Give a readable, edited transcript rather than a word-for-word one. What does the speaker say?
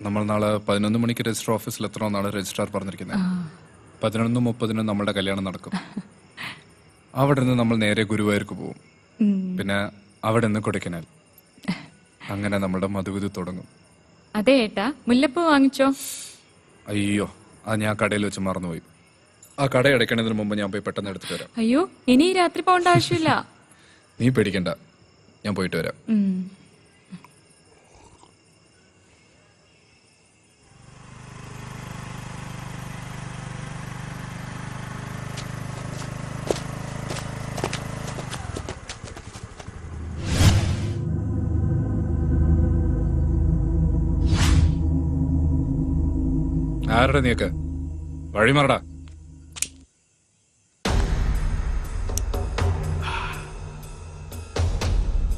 നമ്മൾ നാളെ 11 മണിക്ക് രജിസ്റ്റർ ഓഫീസിൽ എത്തണമെന്നാണ് രജിസ്ട്രാർ പറഞ്ഞിരിക്കുന്നത്. 11:30 നമ്മളുടെ കല്യാണം നടക്കും. അവിടെ നിന്ന് നമ്മൾ നേരെ ഗുരുവായൂർക്ക് പോകും. പിന്നെ അവിടെ നിന്ന് കൊടൈക്കനാൽ. അങ്ങനെ നമ്മളുടെ മധുവിധു തുടങ്ങും. അതെ ഏട്ടാ, മുല്ലപ്പൂ വാങ്ങിച്ചോ? അയ്യോ, അത് ഞാൻ കടയിൽ വെച്ച് മറന്നുപോയി. ആ കട അടയ്ക്കണതിന് മുമ്പ് ഞാൻ പോയി പെട്ടെന്ന് എടുത്തിട്ട് വരാം. അയ്യോ, ഇനി രാത്രി പോകേണ്ട ആവശ്യമില്ല. നീ പേടിക്കണ്ട, ഞാൻ പോയിട്ട് വരാം. ആരുടെ നീക്ക് വഴി മറടാ.